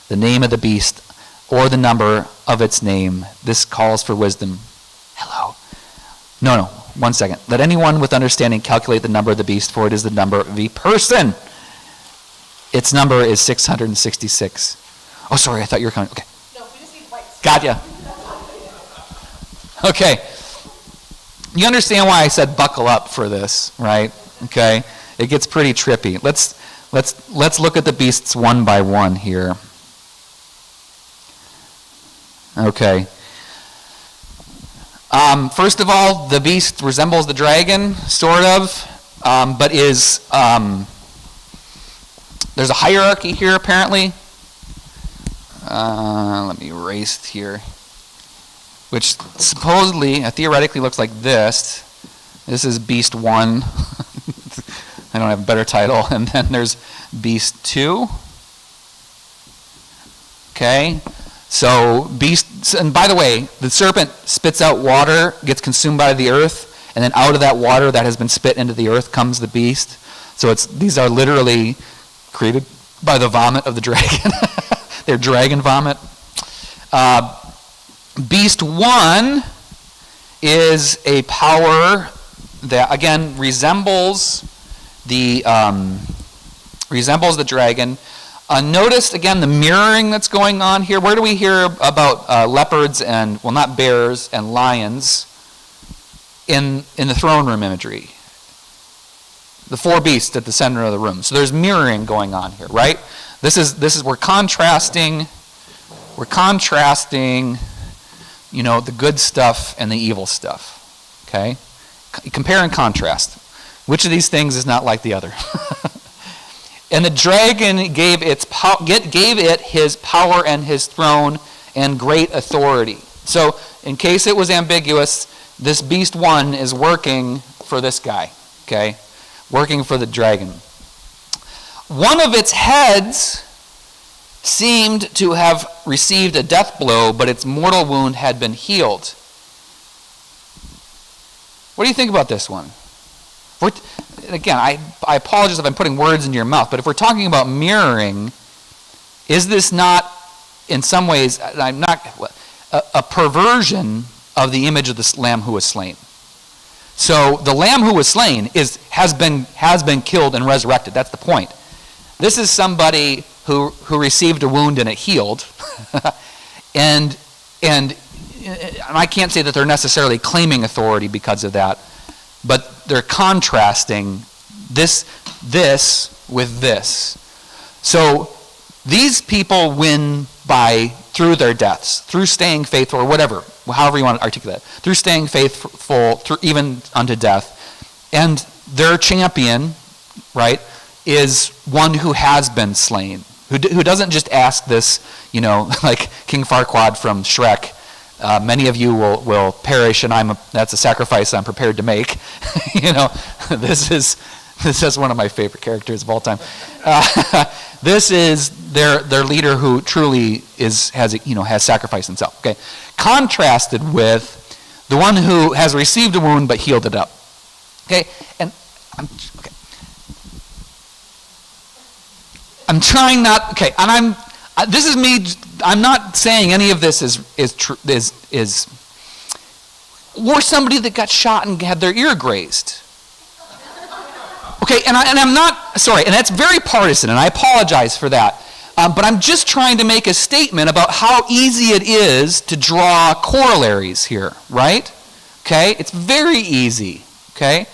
the name of the beast or the number of its name. This calls for wisdom. Hello. No, 1 second. Let anyone with understanding calculate the number of the beast, for it is the number of a person. Its number is 666. Oh, sorry, I thought you were coming. Okay. No, we just need whites. Gotcha. Okay. You understand why I said buckle up for this, right? Okay. It gets pretty trippy. Let's look at the beasts one by one here. Okay. First of all, the beast resembles the dragon, sort of, but is there's a hierarchy here apparently. Let me erase here. Which supposedly, theoretically looks like this. This is Beast 1. I don't have a better title. And then there's Beast 2. Okay. So, and by the way, the serpent spits out water, gets consumed by the earth, and then out of that water that has been spit into the earth comes the beast. So these are literally created by the vomit of the dragon. They're dragon vomit. Beast 1 is a power that, again, resembles the dragon. Notice, again, the mirroring that's going on here. Where do we hear about leopards and, well, not bears and lions in the throne room imagery? The four beasts at the center of the room. So there's mirroring going on here, right? We're contrasting, the good stuff and the evil stuff, okay? Compare and contrast. Which of these things is not like the other? And the dragon gave it his power and his throne and great authority. So, in case it was ambiguous, this beast 1 is working for this guy, okay? Working for the dragon. One of its heads seemed to have received a death blow, but its mortal wound had been healed. What do you think about this one? Again, I apologize if I'm putting words in your mouth, but if we're talking about mirroring, is this not, in some ways, a perversion of the image of the Lamb who was slain? So the Lamb who was slain has been killed and resurrected. That's the point. This is somebody who received a wound and it healed, and I can't say that they're necessarily claiming authority because of that, but they're contrasting this with this. So these people win through their deaths, through staying faithful, or whatever, however you want to articulate it, through staying faithful, through even unto death. And their champion, right, is one who has been slain. who doesn't just ask this, like King Farquaad from Shrek, many of you will perish, and that's a sacrifice I'm prepared to make. This is one of my favorite characters of all time. This is their leader who truly has sacrificed himself. Okay, contrasted with the one who has received a wound but healed it up. Okay, and I'm trying not. Okay, and this is me. I'm not saying any of this is or somebody that got shot and had their ear grazed. Okay, and I'm not sorry, and that's very partisan, and I apologize for that. But I'm just trying to make a statement about how easy it is to draw corollaries here, right? Okay, it's very easy. Okay,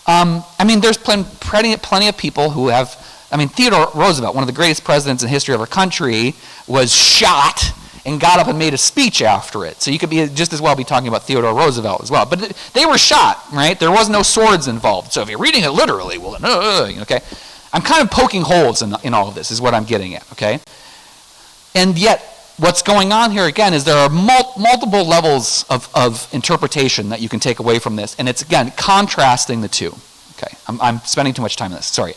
there's plenty of people who have. Theodore Roosevelt, one of the greatest presidents in the history of our country, was shot and got up and made a speech after it. So you could be just as well be talking about Theodore Roosevelt as well. But they were shot, right? There was no swords involved. So if you're reading it literally, well, okay. I'm kind of poking holes in all of this is what I'm getting at, okay? And yet, what's going on here again is there are multiple levels of interpretation that you can take away from this. And it's, again, contrasting the two. Okay, I'm spending too much time on this. Sorry.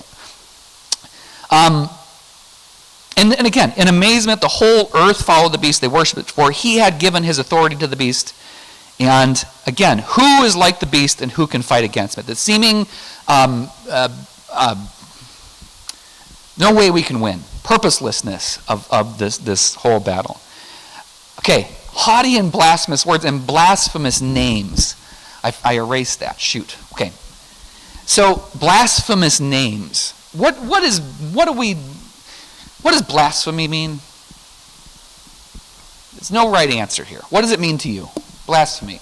And again, in amazement, the whole earth followed the beast they worshipped, for he had given his authority to the beast. And again, who is like the beast and who can fight against it? The seeming, no way we can win. Purposelessness of this whole battle. Okay, haughty and blasphemous words and blasphemous names. I erased that, shoot. Okay, so blasphemous names. What does blasphemy mean? There's no right answer here. What does it mean to you? Blasphemy.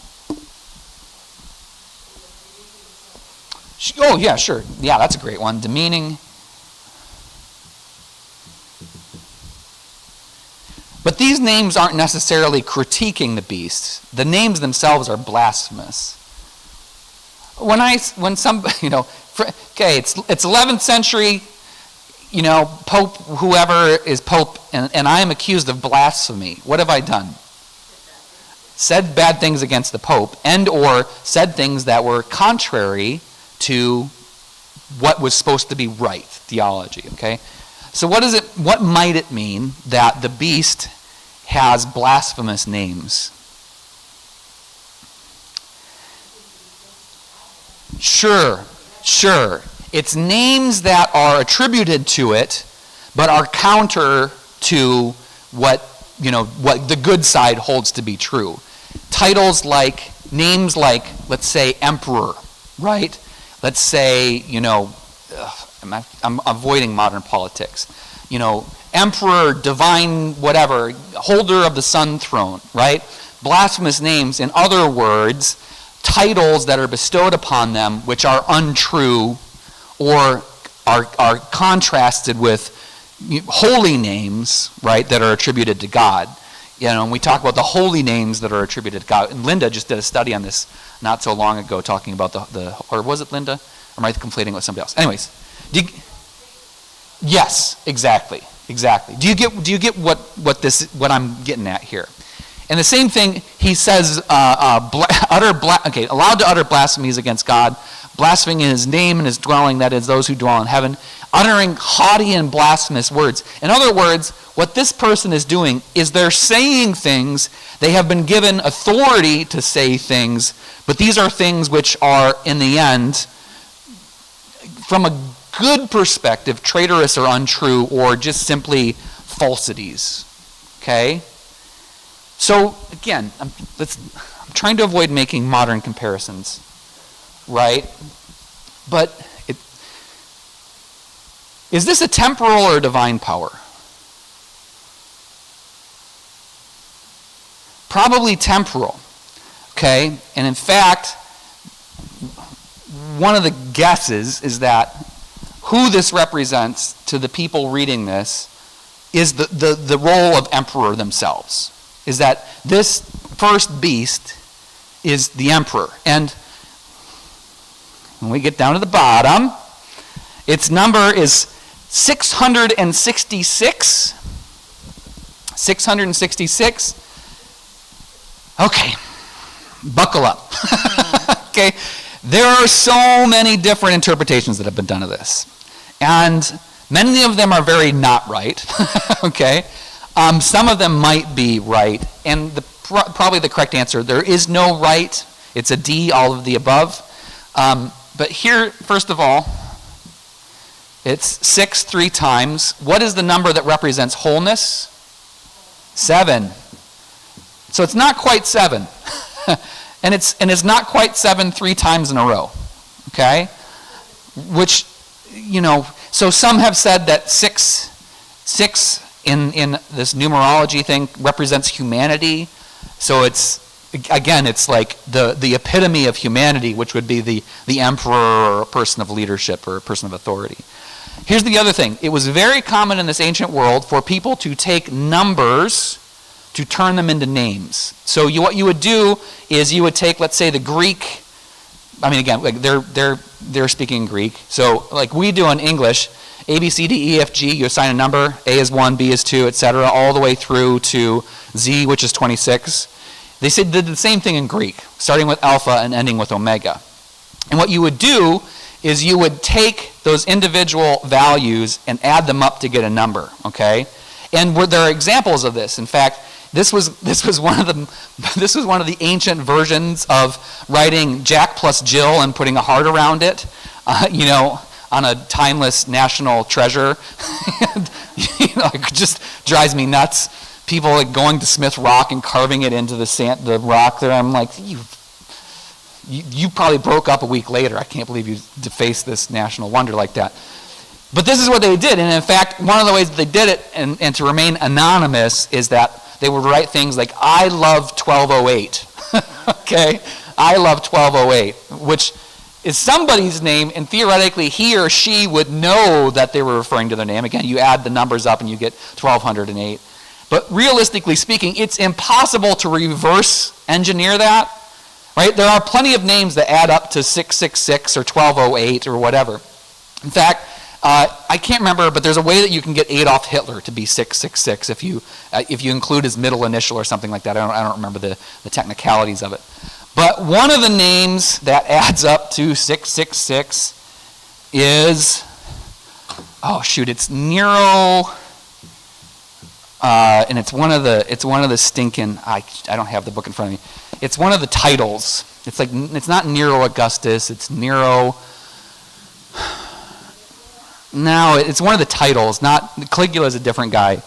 Oh, yeah, sure. Yeah, that's a great one. Demeaning. But these names aren't necessarily critiquing the beast. The names themselves are blasphemous. It's 11th century, Pope, whoever is Pope, and I am accused of blasphemy. What have I done? Said bad things against the Pope, and or said things that were contrary to what was supposed to be right theology, okay? So what might it mean that the beast has blasphemous names? Sure. It's names that are attributed to it, but are counter to what the good side holds to be true. Titles names like, let's say, emperor, right? Let's say, I'm avoiding modern politics. Emperor, divine, whatever, holder of the sun throne, right? Blasphemous names, in other words, titles that are bestowed upon them which are untrue or are contrasted with holy names, right, that are attributed to God. And we talk about the holy names that are attributed to God. And Linda just did a study on this not so long ago, talking about or was it Linda? Or am I conflating with somebody else? Anyways, yes, exactly. Do you get what I'm getting at here? And the same thing he says, allowed to utter blasphemies against God, blaspheming in his name and his dwelling, that is, those who dwell in heaven, uttering haughty and blasphemous words. In other words, what this person is doing is they're saying things, they have been given authority to say things, but these are things which are, in the end, from a good perspective, traitorous or untrue, or just simply falsities. Okay? So, again, I'm trying to avoid making modern comparisons, right? But is this a temporal or divine power? Probably temporal, okay? And in fact, one of the guesses is that who this represents to the people reading this is the role of emperor themselves. Is that this first beast is the emperor. And when we get down to the bottom, its number is 666. 666. Okay, buckle up. Okay, there are so many different interpretations that have been done of this. And many of them are very not right. Okay, some of them might be right. And probably the correct answer, there is no right. It's a D, all of the above. But here, first of all, it's 6 3 times. What is the number that represents wholeness? 7. So it's not quite 7. and it's not quite 7 3 times in a row. Okay? Which, so some have said that 6 in this numerology thing represents humanity. So it's like the epitome of humanity, which would be the emperor or a person of leadership or a person of authority. Here's the other thing. It was very common in this ancient world for people to take numbers to turn them into names. So what you would do is you would take, let's say, the Greek. I mean, again, like they're speaking Greek. So like we do in English, A, B, C, D, E, F, G, you assign a number. A is 1, B is 2, etc., all the way through to Z, which is 26. They did the same thing in Greek, starting with alpha and ending with omega. And what you would do is you would take those individual values and add them up to get a number, okay? And there are examples of this. In fact, this was one of the ancient versions of writing Jack plus Jill and putting a heart around it, on a timeless national treasure. It just drives me nuts. People like going to Smith Rock and carving it into the rock there. I'm like, you probably broke up a week later. I can't believe you defaced this national wonder like that. But this is what they did. And in fact, one of the ways that they did it, and to remain anonymous, is that they would write things like, I love 1208. Okay? I love 1208, which is somebody's name, and theoretically he or she would know that they were referring to their name. Again, you add the numbers up and you get 1208. But realistically speaking, it's impossible to reverse engineer that. Right? There are plenty of names that add up to 666 or 1208 or whatever. In fact, I can't remember, but there's a way that you can get Adolf Hitler to be 666 if you include his middle initial or something like that. I don't remember the technicalities of it. But one of the names that adds up to 666 is, it's Nero, and it's one of the stinking. I don't have the book in front of me. It's one of the titles. It's not Nero Augustus. It's Nero. No, it's one of the titles. Not Caligula is a different guy.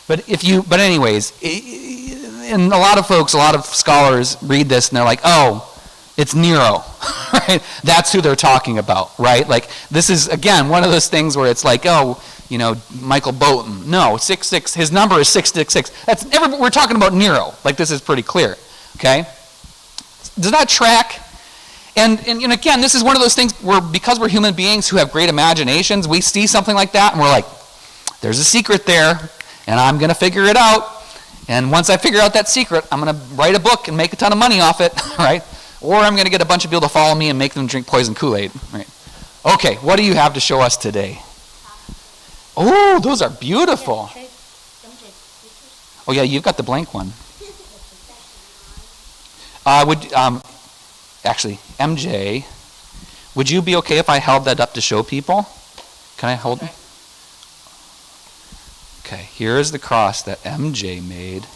But anyways, and a lot of scholars read this and they're like, oh, it's Nero, right? That's who they're talking about, right? Like this is again one of those things where it's like, oh, Michael Bolton. No, 66. His number is 666. We're talking about Nero. Like this is pretty clear, okay? Does that track? And again, this is one of those things where because we're human beings who have great imaginations, we see something like that and we're like, there's a secret there, and I'm going to figure it out. And once I figure out that secret, I'm going to write a book and make a ton of money off it, right? Or I'm going to get a bunch of people to follow me and make them drink poison Kool-Aid, right? Okay, what do you have to show us today? Oh, those are beautiful. Oh yeah, you've got the blank one. Actually, MJ, would you be okay if I held that up to show people? Can I hold it? Okay, here is the cross that MJ made.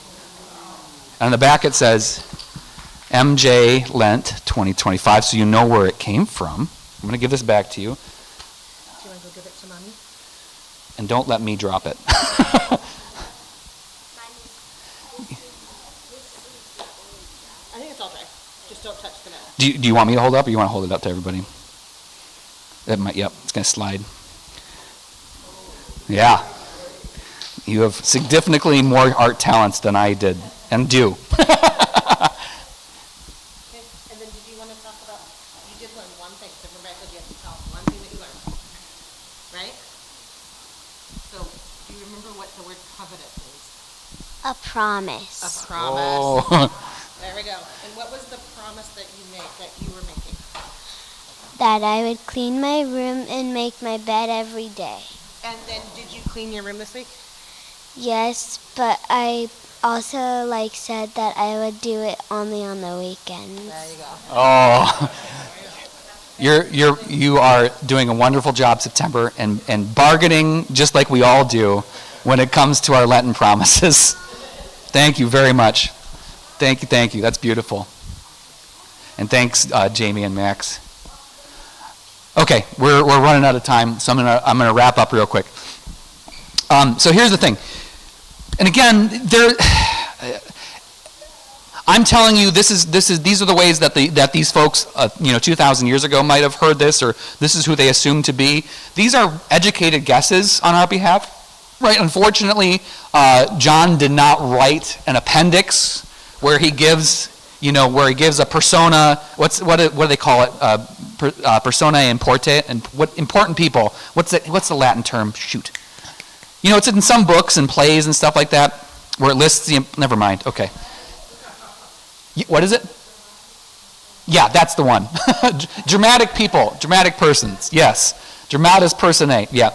And on the back it says, MJ Lent 2025, so you know where it came from. I'm going to give this back to you. Do you want to go give it to Mommy? And don't let me drop it. I think it's all dry. Just don't touch the metal. Do you want me to hold it up, or you want to hold it up to everybody? Yep, it's going to slide. Yeah. You have significantly more art talents than I did, and do. Okay, and then did you want to talk about, you did learn one thing, so Rebecca, you have to tell us one thing that you learned, right? So, do you remember what the word covenant means? A promise. A promise. Oh. There we go. And what was the promise that you were making? That I would clean my room and make my bed every day. And then did you clean your room this week? Yes, but I also said that I would do it only on the weekends. There you go. Oh, you are doing a wonderful job, September, and bargaining just like we all do when it comes to our Lenten promises. Thank you very much. Thank you. That's beautiful. And thanks, Jamie and Max. Okay, we're running out of time, so I'm gonna wrap up real quick. So here's the thing, and again, I'm telling you, these are the ways that these folks, 2,000 years ago might have heard this, or this is who they assume to be. These are educated guesses on our behalf, right? Unfortunately, John did not write an appendix where he gives a persona. What do they call it? Personae importe, and what important people? What's the Latin term? Shoot. It's in some books and plays and stuff like that where it lists the. Never mind. Okay. What is it? Yeah, that's the one. Dramatic people, dramatic persons. Yes, dramatis personae. Yeah.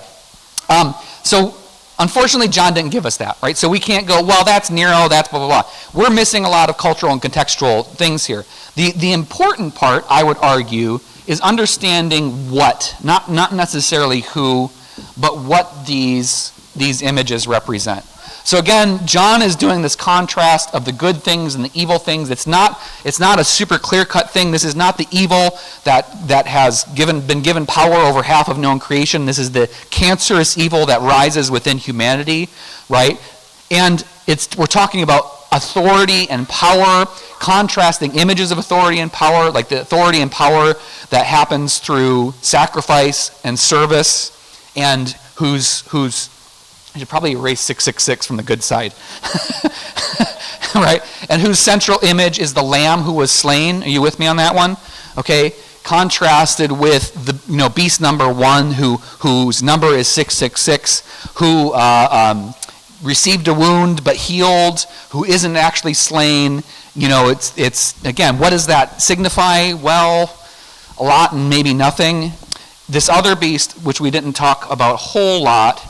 So unfortunately, John didn't give us that, right? So we can't go, well, that's Nero, that's blah, blah, blah. We're missing a lot of cultural and contextual things here. The important part, I would argue, is understanding what, not necessarily who, but what these images represent. So again, John is doing this contrast of the good things and the evil things. It's not a super clear-cut thing. This is not the evil that has been given power over half of known creation. This is the cancerous evil that rises within humanity, right? And we're talking about authority and power, contrasting images of authority and power, like the authority and power that happens through sacrifice and service, and whose I should probably erase 666 from the good side. Right? And whose central image is the lamb who was slain. Are you with me on that one? Okay. Contrasted with the beast number 1 whose number is 666, who received a wound but healed, who isn't actually slain. It's again, what does that signify? Well, a lot and maybe nothing. This other beast, which we didn't talk about a whole lot,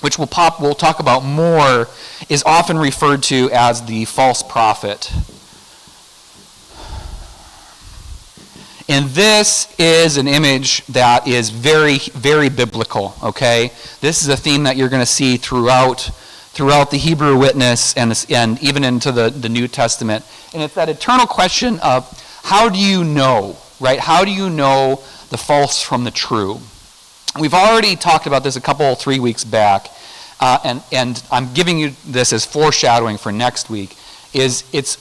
which we'll talk about more, is often referred to as the false prophet. And this is an image that is very, very biblical, okay? This is a theme that you're going to see throughout the Hebrew witness and even into the New Testament. And it's that eternal question of how do you know, right? How do you know the false from the true? We've already talked about this 3 weeks back, and I'm giving you this as foreshadowing for next week. It's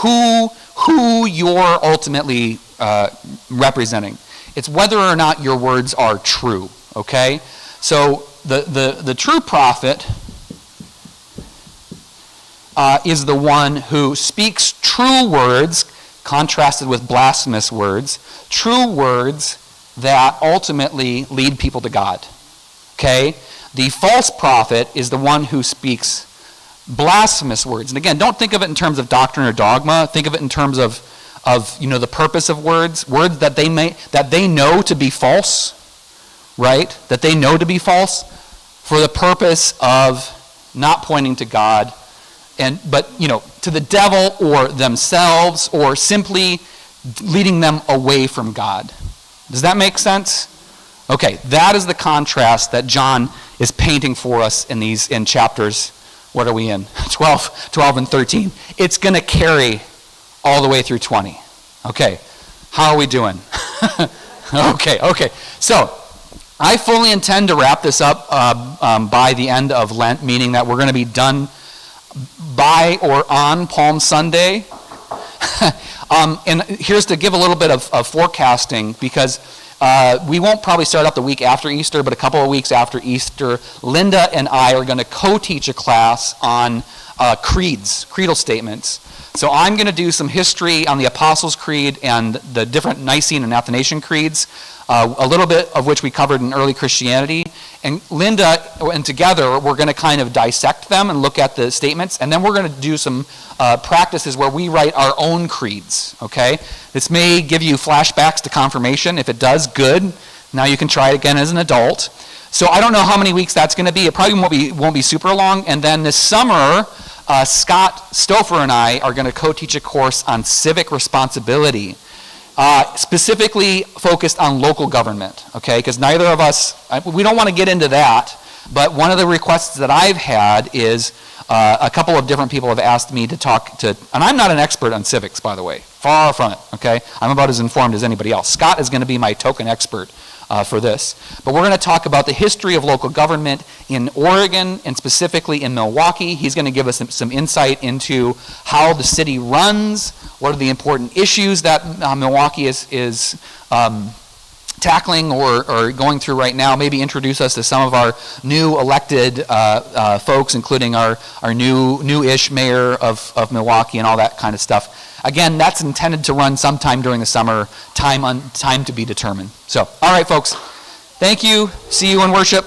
who you're ultimately representing. It's whether or not your words are true. Okay, so the true prophet is the one who speaks true words, contrasted with blasphemous words, true words that ultimately lead people to God. Okay? The false prophet is the one who speaks blasphemous words. And again, don't think of it in terms of doctrine or dogma. Think of it in terms of the purpose of words that they know to be false, right? That they know to be false for the purpose of not pointing to God, but to the devil or themselves, or simply leading them away from God. Does that make sense? Okay, that is the contrast that John is painting for us in chapters, what are we in? 12 and 13. It's going to carry all the way through 20. Okay, how are we doing? Okay. So, I fully intend to wrap this up by the end of Lent, meaning that we're going to be done by or on Palm Sunday. And here's to give a little bit of forecasting, because we won't probably start up the week after Easter, but a couple of weeks after Easter, Linda and I are going to co-teach a class on creedal statements. So I'm going to do some history on the Apostles' Creed and the different Nicene and Athanasian creeds, a little bit of which we covered in early Christianity. And Linda, and together, we're going to kind of dissect them and look at the statements, and then we're going to do some practices where we write our own creeds, okay? This may give you flashbacks to confirmation. If it does, good. Now you can try it again as an adult. So I don't know how many weeks that's going to be. It probably won't be super long. And then this summer, Scott Stouffer and I are going to co-teach a course on civic responsibility, specifically focused on local government, okay? Because neither of us, we don't want to get into that, but one of the requests that I've had is a couple of different people have asked me to talk to, and I'm not an expert on civics, by the way, far from it, okay? I'm about as informed as anybody else. Scott is going to be my token expert for this. But we're going to talk about the history of local government in Oregon and specifically in Milwaukee. He's going to give us some insight into how the city runs, what are the important issues that Milwaukee is tackling or going through right now, maybe introduce us to some of our new elected folks, including our new-ish mayor of Milwaukee and all that kind of stuff. Again, that's intended to run sometime during the summer, time to be determined. So, all right, folks. Thank you. See you in worship.